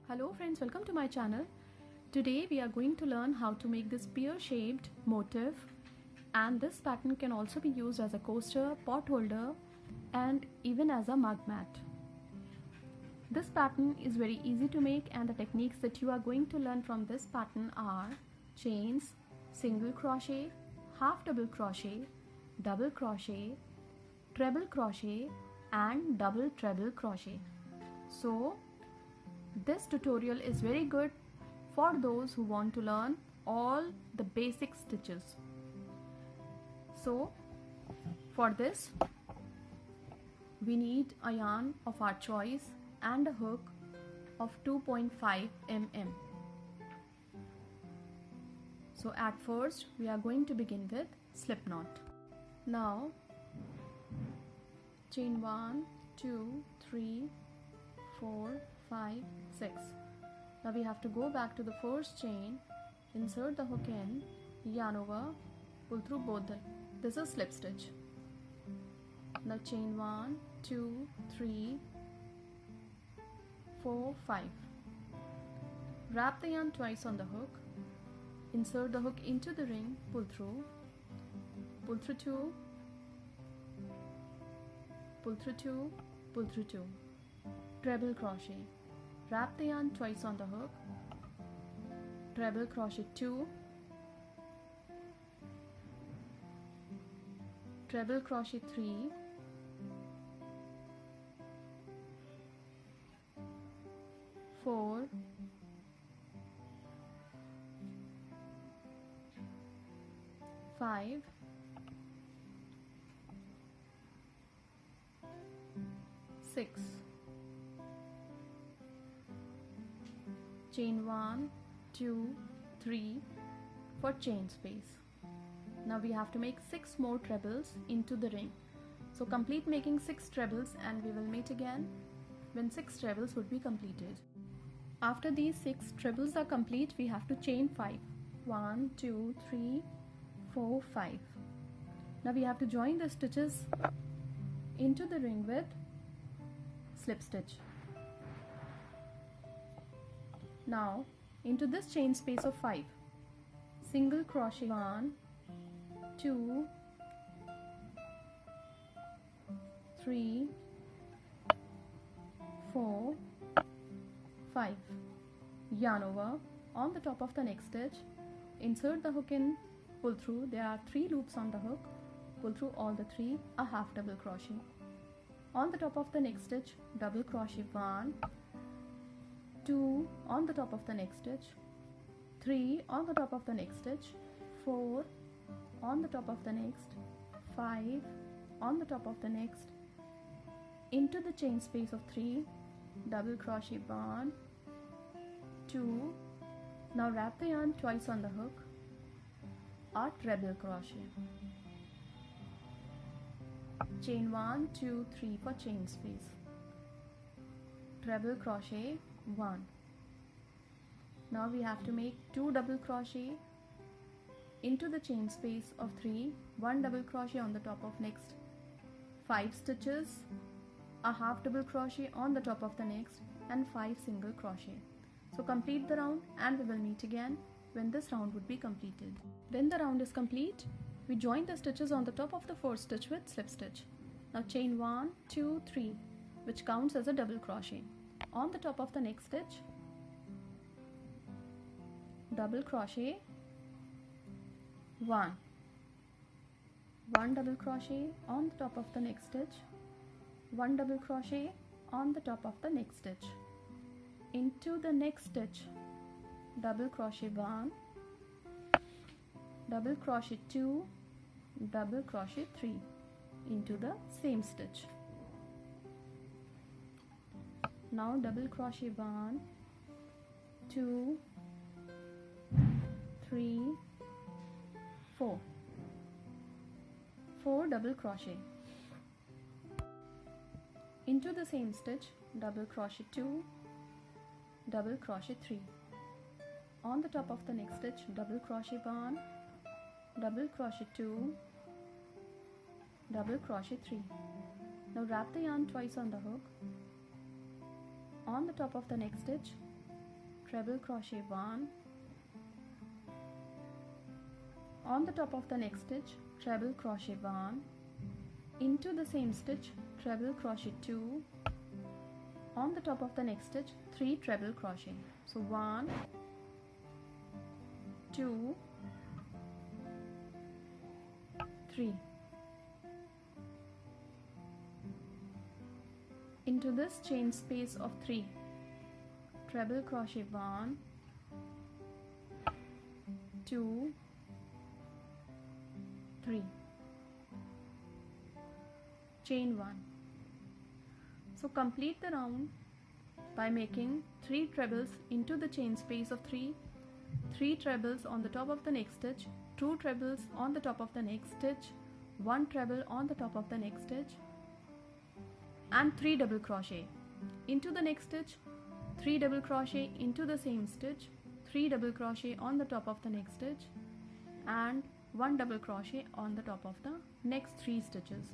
Hello friends, welcome to my channel. Today we are going to learn how to make this pear shaped motif, and this pattern can also be used as a coaster, pot holder and even as a mug mat. This pattern is very easy to make, and the techniques that you are going to learn from this pattern are chains, single crochet, half double crochet, double crochet, treble crochet and double treble crochet. So this tutorial is very good for those who want to learn all the basic stitches. So for this we need a yarn of our choice and a hook of 2.5 mm. So at first we are going to begin with slip knot. Now chain 1, 2, 3, 4, 5, 6. Now we have to go back to the first chain, insert the hook in, yarn over, pull through both this is slip stitch. Now chain 1, 2, 3, 4, 5. Wrap the yarn twice on the hook, insert the hook into the ring, pull through 2, pull through 2, pull through 2. Treble crochet. Wrap the yarn twice on the hook, treble crochet 2, treble crochet 3, four, five, six. Chain 1, 2, 3 for chain space. Now we have to make 6 more trebles into the ring. So complete making 6 trebles and we will meet again when 6 trebles would be completed. After these 6 trebles are complete, we have to chain 5. 1, 2, 3, 4, 5. Now we have to join the stitches into the ring with slip stitch. Now into this chain space of 5, single crochet 1, 2, 3, 4, 5. Yarn over on the top of the next stitch, insert the hook in, pull through. There are 3 loops on the hook, pull through all the 3, a half double crochet. On the top of the next stitch, double crochet 1, 2 on the top of the next stitch, 3 on the top of the next stitch, 4 on the top of the next, 5 on the top of the next, into the chain space of 3, double crochet 1, 2. Now wrap the yarn twice on the hook, a treble crochet. Chain 1, 2, 3 for chain space, treble crochet 1. Now we have to make 2 double crochet into the chain space of 3, 1 double crochet on the top of next 5 stitches, a half double crochet on the top of the next and 5 single crochet. So complete the round and we will meet again when this round would be completed. When the round is complete, we join the stitches on the top of the first stitch with slip stitch. Now chain 1, 2, 3, which counts as a double crochet. On the top of the next stitch, double crochet 1, 1 double crochet on the top of the next stitch, 1 double crochet on the top of the next stitch, into the next stitch, double crochet 1, double crochet 2, double crochet 3 into the same stitch. Now double crochet 1, 2, 3, 4. 4 double crochet. Into the same stitch, double crochet 2, double crochet 3. On the top of the next stitch, double crochet 1, double crochet 2, double crochet 3. Now wrap the yarn twice on the hook. On the top of the next stitch, treble crochet 1, on the top of the next stitch treble crochet 1, into the same stitch treble crochet 2, on the top of the next stitch 3 treble crochet. So 1, 2, 3. Into this chain space of 3 treble crochet 1, 2, 3, chain 1. So complete the round by making 3 trebles into the chain space of 3, 3 trebles on the top of the next stitch, 2 trebles on the top of the next stitch, 1 treble on the top of the next stitch, and 3 double crochet into the next stitch, 3 double crochet into the same stitch, 3 double crochet on the top of the next stitch, and 1 double crochet on the top of the next 3 stitches.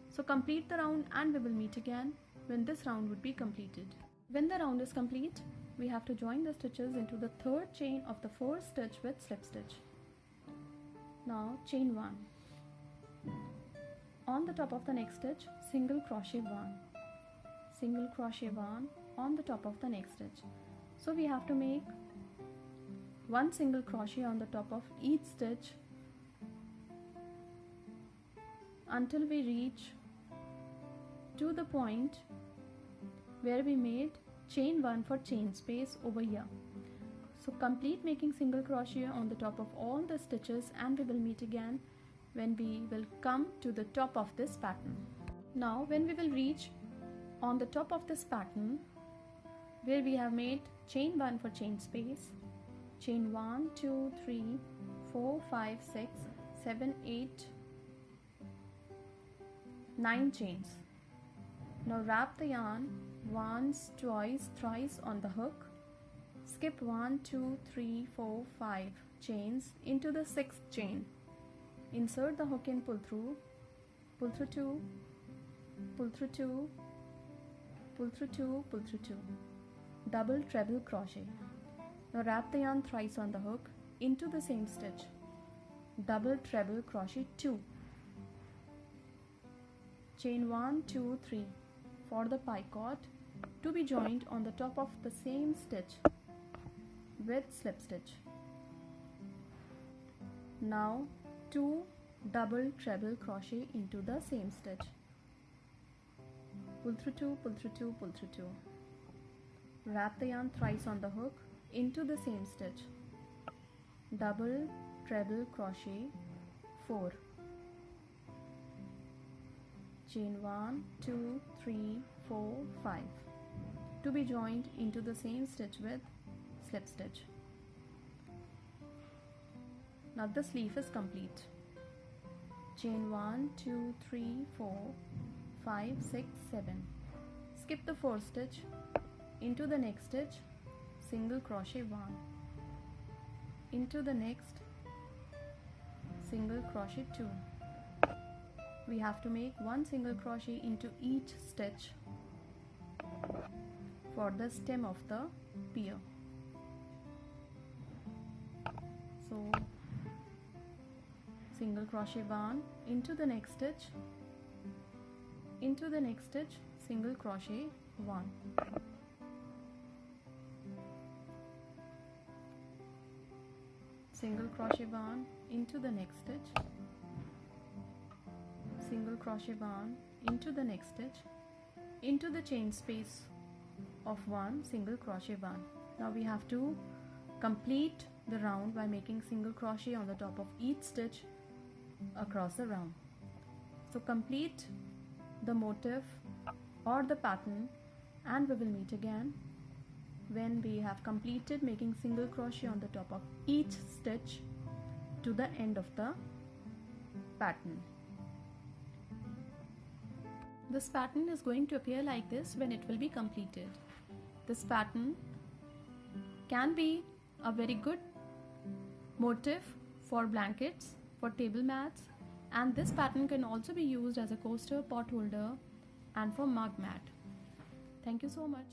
So complete the round and we will meet again when this round would be completed. When the round is complete, we have to join the stitches into the third chain of the fourth stitch with slip stitch. Now chain 1. On the top of the next stitch, single crochet 1, single crochet 1 on the top of the next stitch. So we have to make 1 single crochet on the top of each stitch until we reach to the point where we made chain 1 for chain space over here. So complete making single crochet on the top of all the stitches and we will meet again when we will come to the top of this pattern. Now when we will reach on the top of this pattern where we have made chain 1 for chain space, chain 1, 2, 3, 4, 5, 6, 7, 8, 9 chains. Now wrap the yarn once, twice, thrice on the hook, skip 1, 2, 3, 4, 5 chains into the 6th chain. Insert the hook and pull through 2, pull through 2, pull through 2, pull through 2, double treble crochet. Now wrap the yarn thrice on the hook into the same stitch, double treble crochet 2, chain 1, 2, 3 for the picot to be joined on the top of the same stitch with slip stitch. Now 2 double treble crochet into the same stitch, pull through 2, pull through 2, pull through 2, wrap the yarn thrice on the hook into the same stitch, double treble crochet 4, chain 1, 2, 3, 4, 5 to be joined into the same stitch with slip stitch. Now the sleeve is complete. Chain 1, 2, 3, 4, 5, 6, 7. Skip the 4th stitch into the next stitch, single crochet 1, into the next, single crochet 2. We have to make 1 single crochet into each stitch for the stem of the pear. So single crochet 1 into the next stitch, into the next stitch, single crochet 1, single crochet 1 into the next stitch, single crochet 1 into the next stitch, into the chain space of 1, single crochet 1. Now we have to complete the round by making single crochet on the top of each stitch across the round. So complete the motif or the pattern and we will meet again when we have completed making single crochet on the top of each stitch to the end of the pattern. This pattern is going to appear like this when it will be completed. This pattern can be a very good motif for blankets, for table mats, and this pattern can also be used as a coaster, pot holder and for mug mat. Thank you so much.